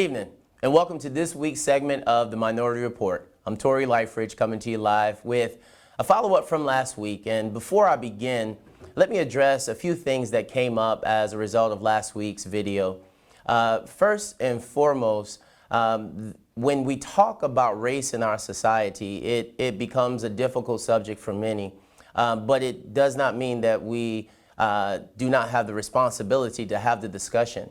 evening, and welcome to this week's segment of the Minority Report. I'm Tory Lightridge coming to you live with a follow-up from last week. And before I begin, let me address a few things that came up as a result of last week's video. First and foremost, when we talk about race in our society, it becomes a difficult subject for many, but it does not mean that we do not have the responsibility to have the discussion.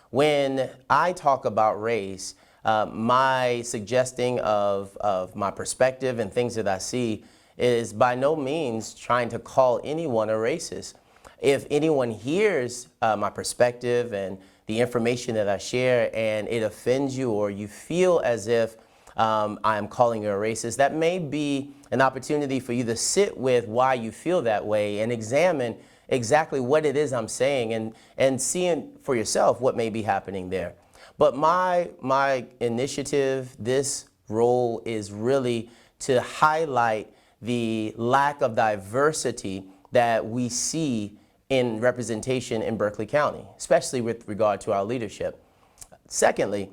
When I talk about race, my suggesting of my perspective and things that I see is by no means trying to call anyone a racist. If anyone hears my perspective and the information that I share and it offends you, or you feel as if I'm calling you a racist, that may be an opportunity for you to sit with why you feel that way and examine exactly what it is I'm saying and seeing for yourself what may be happening there. But my initiative, this role, is really to highlight the lack of diversity that we see in representation in Berkeley County, especially with regard to our leadership. Secondly,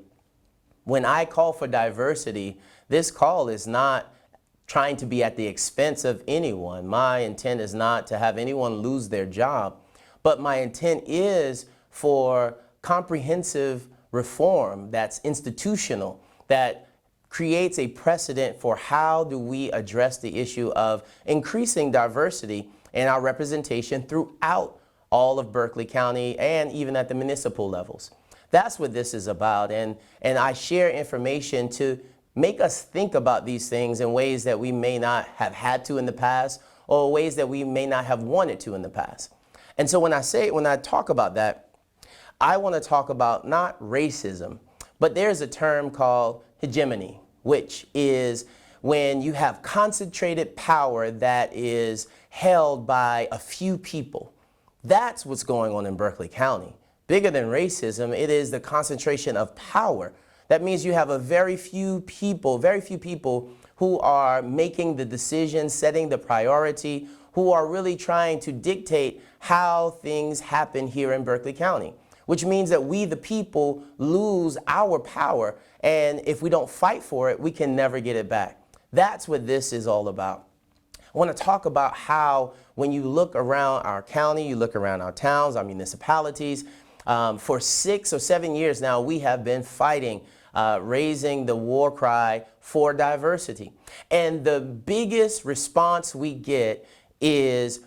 when I call for diversity, this call is not trying to be at the expense of anyone. My intent is not to have anyone lose their job, but my intent is for comprehensive reform that's institutional, that creates a precedent for how do we address the issue of increasing diversity in our representation throughout all of Berkeley County and even at the municipal levels. That's what this is about, and I share information to make us think about these things in ways that we may not have had to in the past, or ways that we may not have wanted to in the past. And so when I talk about that, I want to talk about not racism, but there's a term called hegemony, which is when you have concentrated power that is held by a few people. That's what's going on in Berkeley County. Bigger than racism, it is the concentration of power. That means you have a very few people who are making the decisions, setting the priority, who are really trying to dictate how things happen here in Berkeley County, which means that we, the people, lose our power. And if we don't fight for it, we can never get it back. That's what this is all about. I want to talk about how when you look around our county, you look around our towns, our municipalities, for 6 or 7 years now, we have been fighting, raising the war cry for diversity. And the biggest response we get is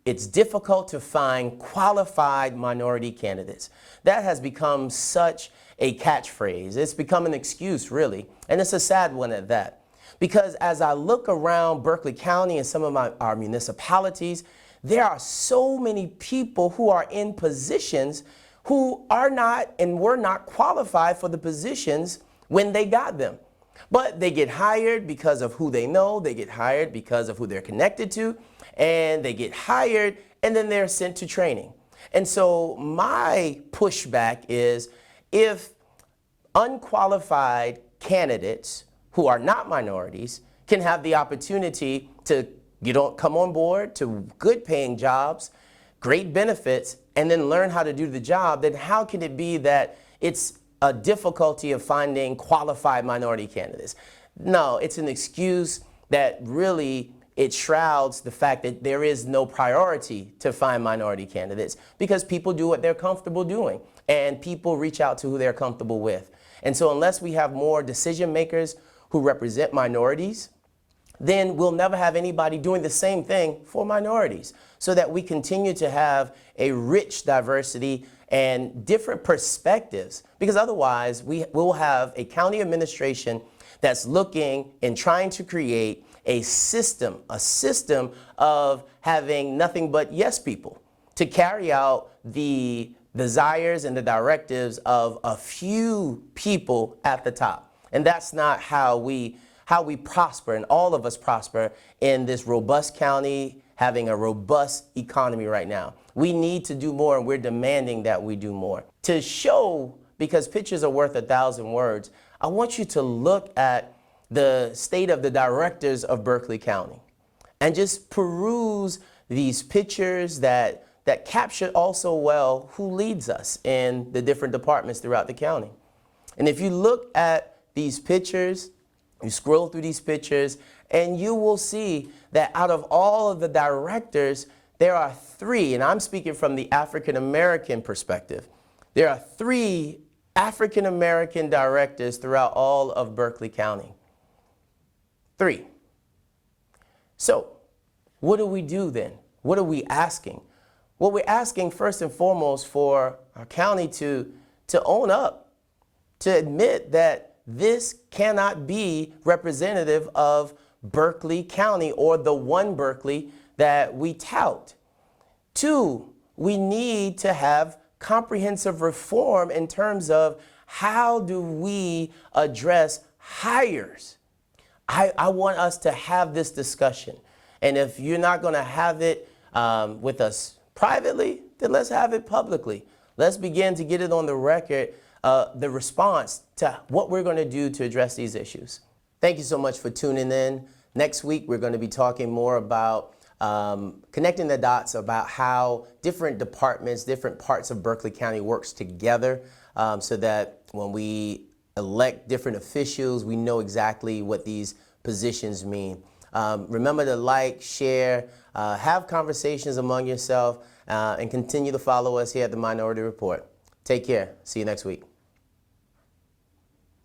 it's difficult to find qualified minority candidates. That has become such a catchphrase. It's become an excuse, really, and it's a sad one at that. Because as I look around Berkeley County and some of our municipalities, there are so many people who are in positions who are not and were not qualified for the positions when they got them. But they get hired because of who they know, they get hired because of who they're connected to, and they get hired and then they're sent to training. And so my pushback is, if unqualified candidates who are not minorities can have the opportunity to come on board to good paying jobs, great benefits, and then learn how to do the job, then how can it be that it's a difficulty of finding qualified minority candidates? No, it's an excuse that really it shrouds the fact that there is no priority to find minority candidates, because people do what they're comfortable doing and people reach out to who they're comfortable with. And so unless we have more decision makers who represent minorities, then we'll never have anybody doing the same thing for minorities, so that we continue to have a rich diversity and different perspectives. Because otherwise, we will have a county administration that's looking and trying to create a system of having nothing but yes people to carry out the desires and the directives of a few people at the top. And that's not how we prosper, and all of us prosper in this robust county, having a robust economy right now. We need to do more, and we're demanding that we do more. To show, because pictures are worth 1,000 words, I want you to look at the state of the directors of Berkeley County and just peruse these pictures that capture also well who leads us in the different departments throughout the county. And if you look at these pictures, you scroll through these pictures, and you will see that out of all of the directors, there are three, and I'm speaking from the African American perspective. There are three African American directors throughout all of Berkeley County. Three. So, what do we do then? What are we asking? Well, we're asking first and foremost for our county to own up, to admit that this cannot be representative of Berkeley County or the one Berkeley that we tout. Two, we need to have comprehensive reform in terms of how do we address hires. I want us to have this discussion. And if you're not going to have it with us privately, then let's have it publicly. Let's begin to get it on the record, the response to what we're going to do to address these issues. Thank you so much for tuning in. Next week, we're going to be talking more about connecting the dots about how different departments, different parts of Berkeley County works together so that when we elect different officials, we know exactly what these positions mean. Remember to like, share, have conversations among yourself, and continue to follow us here at the Minority Report. Take care. See you next week.